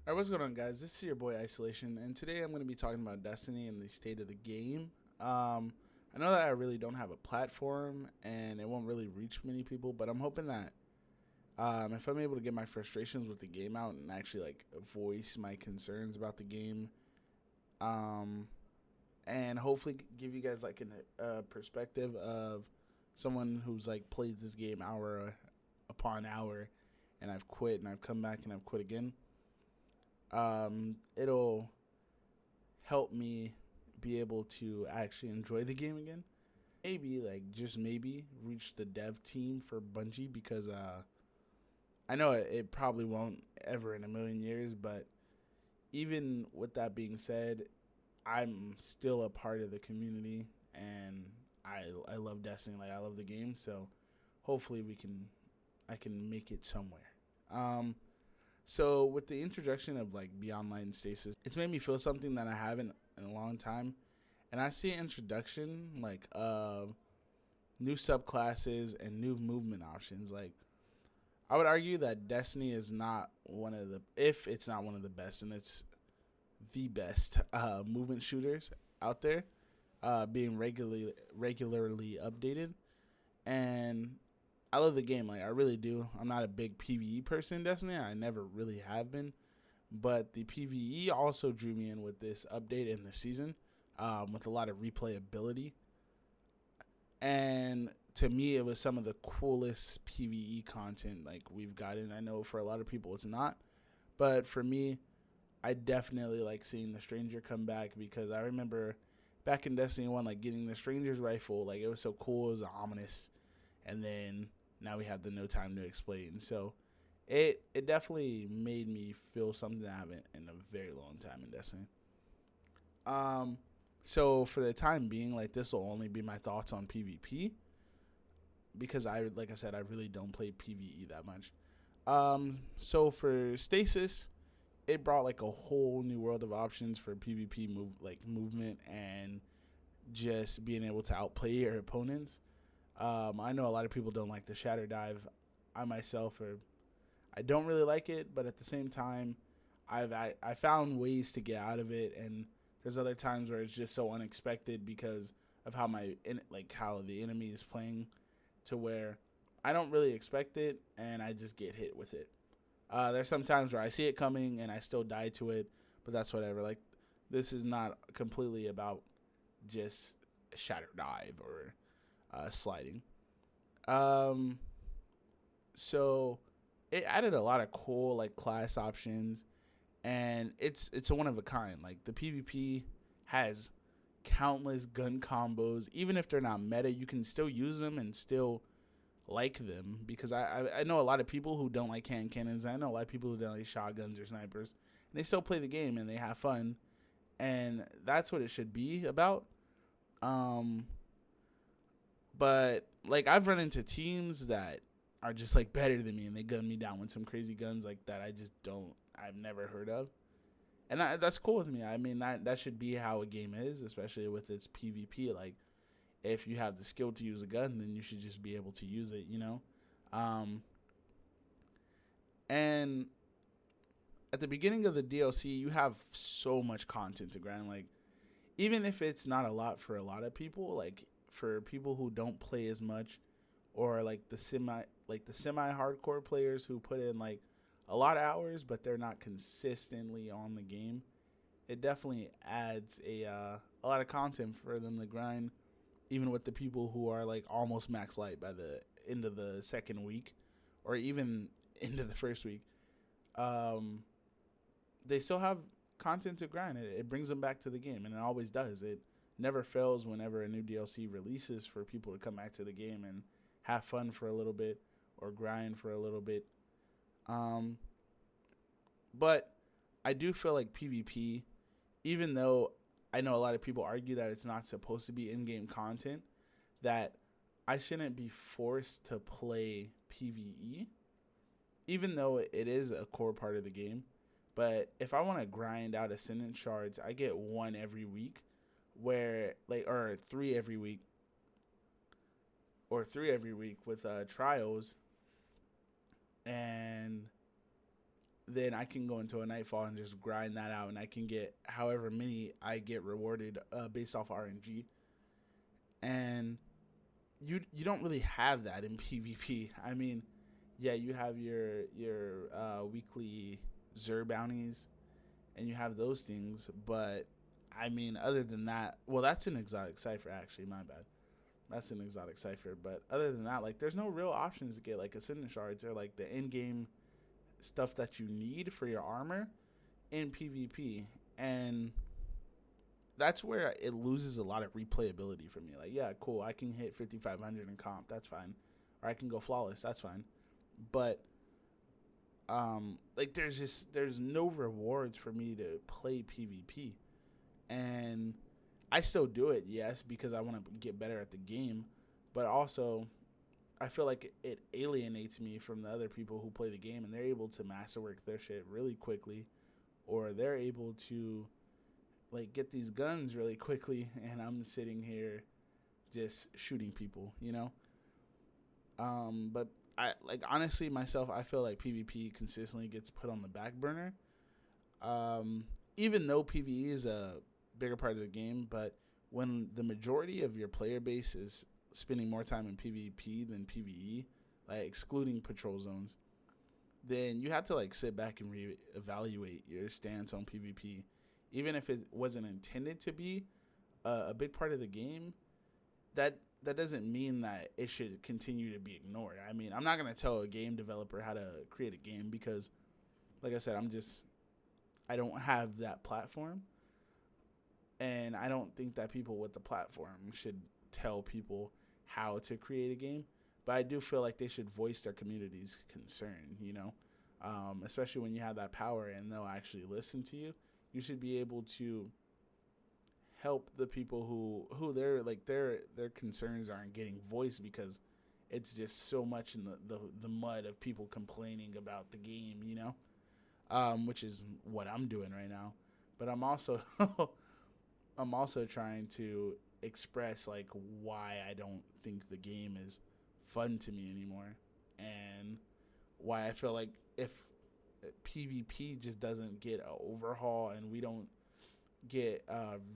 Alright, what's going on, guys? This is your boy Isolation, and today I'm going to be talking about Destiny and the state of the game. I know that I really don't have a platform, and it won't really reach many people, but I'm hoping that if I'm able to get my frustrations with the game out and actually like voice my concerns about the game, um, and hopefully give you guys like a perspective of someone who's like played this game hour upon hour, and I've quit and I've come back and I've quit again. It'll help me be able to actually enjoy the game again. Maybe, like, just maybe reach the dev team for Bungie because I know it probably won't ever in a million years, but even with that being said, I'm still a part of the community and I love Destiny, like I love the game, so hopefully I can make it somewhere. Um, So with the introduction of like Beyond Light and Stasis, it's made me feel something that I haven't in a long time. And I see an introduction like of new subclasses and new movement options. Like I would argue that Destiny is not one of the if it's not one of the best, and it's the best movement shooters out there, being regularly updated. And I love the game, like I really do. I'm not a big PVE person in Destiny. I never really have been, but the PVE also drew me in with this update in the season, with a lot of replayability. And to me, it was some of the coolest PVE content like we've gotten. I know for a lot of people it's not, but for me, I definitely like seeing the Stranger come back because I remember back in Destiny 1, like getting the Stranger's rifle, like it was so cool, it was ominous. And then now we have the No Time to Explain. So it definitely made me feel something I haven't in a very long time in Destiny. Um, so for the time being, like this will only be my thoughts on PvP because like I said, I really don't play PvE that much. So for Stasis, it brought like a whole new world of options for PvP movement and just being able to outplay your opponents. I know a lot of people don't like the Shatter Dive. I myself I don't really like it, but at the same time, I found ways to get out of it, and there's other times where it's just so unexpected because of how the enemy is playing, to where I don't really expect it, and I just get hit with it. There's some times where I see it coming and I still die to it, but that's whatever. Like this is not completely about just Shatter Dive or sliding. Um, so it added a lot of cool like class options, and it's a one of a kind. Like the PvP has countless gun combos. Even if they're not meta, you can still use them and still like them because I know a lot of people who don't like hand cannons. I know a lot of people who don't like shotguns or snipers, and they still play the game and they have fun, and that's what it should be about. Um, but like I've run into teams that are just like better than me and they gun me down with some crazy guns like that I've never heard of. And that's cool with me. I mean that should be how a game is, especially with its PvP. Like if you have the skill to use a gun, then you should just be able to use it, you know? Um and at the beginning of the DLC, you have so much content to grind. Like even if it's not a lot for a lot of people, like for people who don't play as much, or like the semi hardcore players who put in like a lot of hours but they're not consistently on the game, it definitely adds a lot of content for them to grind, even with the people who are like almost max light by the end of the second week or even into the first week. um they still have content to grind. It brings them back to the game, and it always does. It never fails whenever a new DLC releases for people to come back to the game and have fun for a little bit or grind for a little bit. Um, but I do feel like PvP, even though I know a lot of people argue that it's not supposed to be in-game content, that I shouldn't be forced to play PvE, even though it is a core part of the game. But if I want to grind out Ascendant shards, I get one every week, where like or three every week with trials, and then I can go into a Nightfall and just grind that out, and I can get however many I get rewarded based off RNG. And you don't really have that in PvP. I mean, yeah, you have your weekly Xur bounties, and you have those things, but I mean, other than that, well, that's an exotic cipher actually. My bad. That's an exotic cipher, but other than that, like, there's no real options to get like Ascendant shards or like the in-game stuff that you need for your armor in PvP, and that's where it loses a lot of replayability for me. Like, yeah, cool, I can hit 5500 in comp, that's fine, or I can go flawless, that's fine, but like, there's no rewards for me to play PvP, and I still do it, yes, because I want to get better at the game, but also I feel like it alienates me from the other people who play the game, and they're able to masterwork their shit really quickly, or they're able to like get these guns really quickly, and I'm sitting here just shooting people, you know. But I, like, honestly, myself, I feel like PvP consistently gets put on the back burner. Even though PvE is a bigger part of the game, but when the majority of your player base is spending more time in PvP than PvE, like excluding patrol zones, then you have to like sit back and reevaluate your stance on PvP. Even if it wasn't intended to be a big part of the game, that doesn't mean that it should continue to be ignored. I mean, I'm not going to tell a game developer how to create a game because, like I said, I don't have that platform. And I don't think that people with the platform should tell people how to create a game. But I do feel like they should voice their community's concern, you know, especially when you have that power and they'll actually listen to you. You should be able to help the people who they're like their concerns aren't getting voiced because it's just so much in the mud of people complaining about the game, you know, which is what I'm doing right now. But I'm also I'm also trying to express like why I don't think the game is fun to me anymore, and why I feel like if PvP just doesn't get an overhaul and we don't get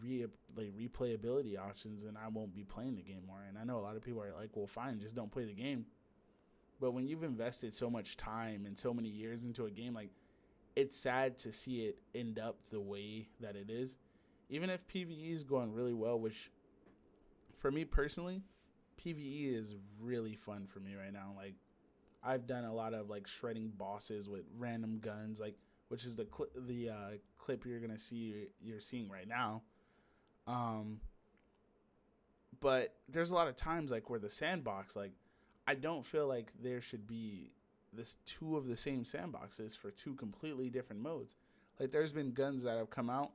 replayability options, then I won't be playing the game more. And I know a lot of people are like, well, fine, just don't play the game. But when you've invested so much time and so many years into a game, like, it's sad to see it end up the way that it is. Even if PvE is going really well, which for me personally, PvE is really fun for me right now. Like, I've done a lot of like shredding bosses with random guns, like, which is the clip you're seeing right now. But there's a lot of times like where the sandbox, like, I don't feel like there should be this two of the same sandboxes for two completely different modes. Like, there's been guns that have come out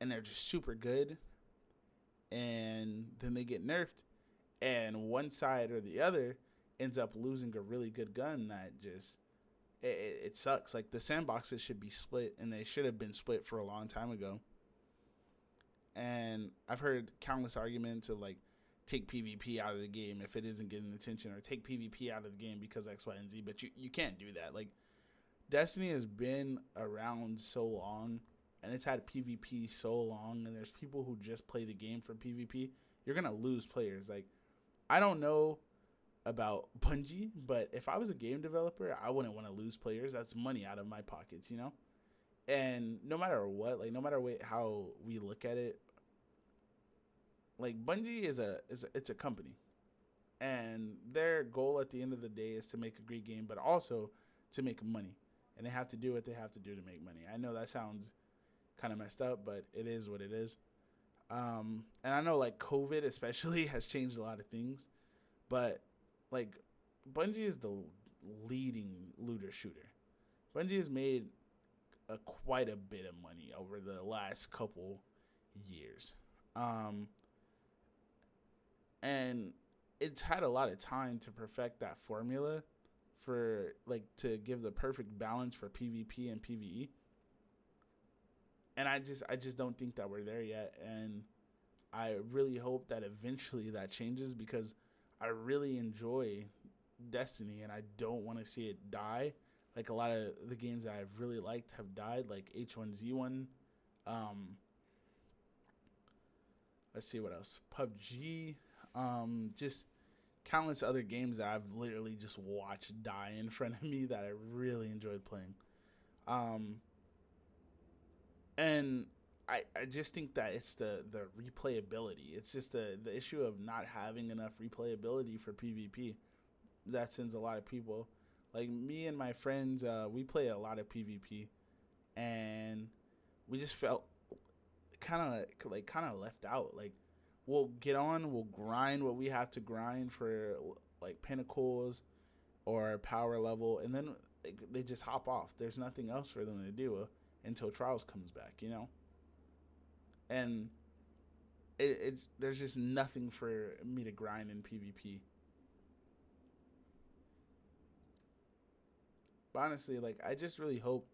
and they're just super good, and then they get nerfed, and one side or the other ends up losing a really good gun that just it sucks. Like, the sandboxes should be split, and they should have been split for a long time ago. And I've heard countless arguments of like, take PvP out of the game if it isn't getting attention, or take PvP out of the game because X, Y, and Z. But you can't do that. Like, Destiny has been around so long, and it's had PvP so long, and there's people who just play the game for PvP. You're gonna lose players. Like, I don't know about Bungie, but if I was a game developer, I wouldn't want to lose players. That's money out of my pockets, you know? And no matter what, like, no matter how we look at it, like, Bungie is a company, and their goal at the end of the day is to make a great game, but also to make money, and they have to do what they have to do to make money. I know that sounds kind of messed up, but it is what it is. And I know, like, COVID especially has changed a lot of things, but like, Bungie is the leading looter shooter. Bungie has made quite a bit of money over the last couple years. And it's had a lot of time to perfect that formula for, like, to give the perfect balance for PvP and PvE. And I just don't think that we're there yet. And I really hope that eventually that changes, because I really enjoy Destiny and I don't want to see it die like a lot of the games that I've really liked have died, like H1Z1. Let's see what else. PUBG. Just countless other games that I've literally just watched die in front of me that I really enjoyed playing. And I just think that it's the replayability. It's just the issue of not having enough replayability for PvP that sends a lot of people. Like me and my friends, we play a lot of PvP, and we just felt kind of left out. Like we'll get on, we'll grind what we have to grind for like pinnacles or power level, and then they just hop off. There's nothing else for them to do until Trials comes back, you know? And there's just nothing for me to grind in PvP. But honestly, like, I just really hope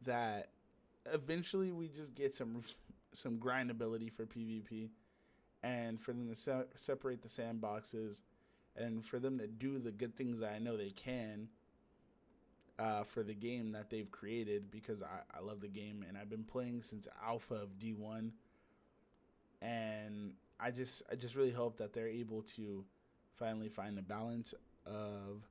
that eventually we just get some grindability for PvP, and for them to separate the sandboxes, and for them to do the good things that I know they can for the game that they've created, because I love the game and I've been playing since alpha of D1, and I just really hope that they're able to finally find the balance of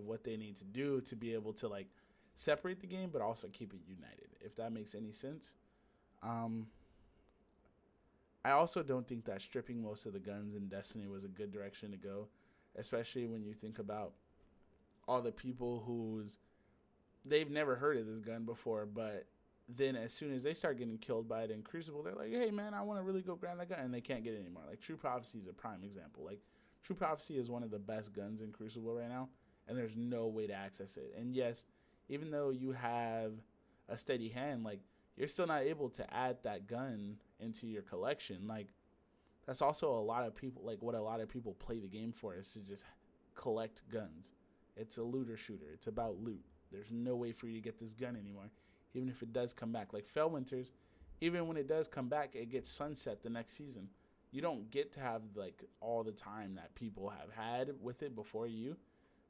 what they need to do to be able to like separate the game but also keep it united, if that makes any sense. I also don't think that stripping most of the guns in Destiny was a good direction to go, especially when you think about all the people they've never heard of this gun before, but then as soon as they start getting killed by it in Crucible, they're like, hey man, I want to really go grab that gun, and they can't get it anymore. Like True Prophecy is a prime example. Like True Prophecy is one of the best guns in Crucible right now, and there's no way to access it. And yes, even though you have a steady hand, like you're still not able to add that gun into your collection. Like that's also a lot of people, like what a lot of people play the game for, is to just collect guns. It's a looter shooter. It's about loot. There's no way for you to get this gun anymore, even if it does come back. Like Felwinter's, even when it does come back, it gets sunset the next season. You don't get to have like all the time that people have had with it before you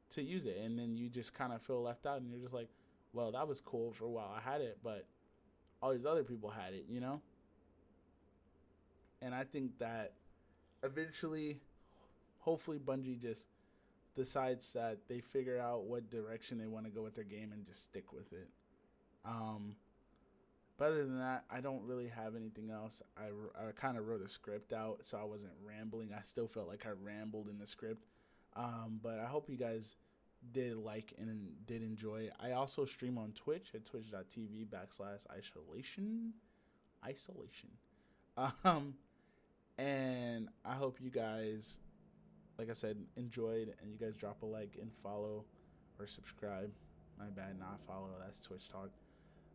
to use it, and then you just kind of feel left out, and you're just like, well, that was cool for a while, I had it, but all these other people had it, you know? And I think that eventually, hopefully Bungie just decides that they figure out what direction they want to go with their game and just stick with it. But other than that, I don't really have anything else. I kind of wrote a script out, so I wasn't rambling. I still felt like I rambled in the script. But I hope you guys did like and did enjoy. I also stream on Twitch at twitch.tv/isolation. And I hope you guys, like I said, enjoyed, and you guys drop a like and follow or subscribe. My bad, not follow. That's Twitch Talk.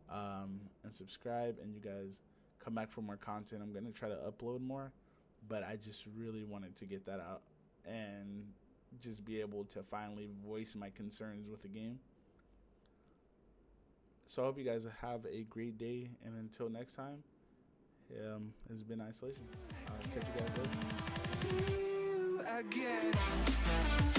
And subscribe, and you guys come back for more content. I'm going to try to upload more, but I just really wanted to get that out and just be able to finally voice my concerns with the game. So I hope you guys have a great day, and until next time, it's been Isolation. I'll catch you guys later.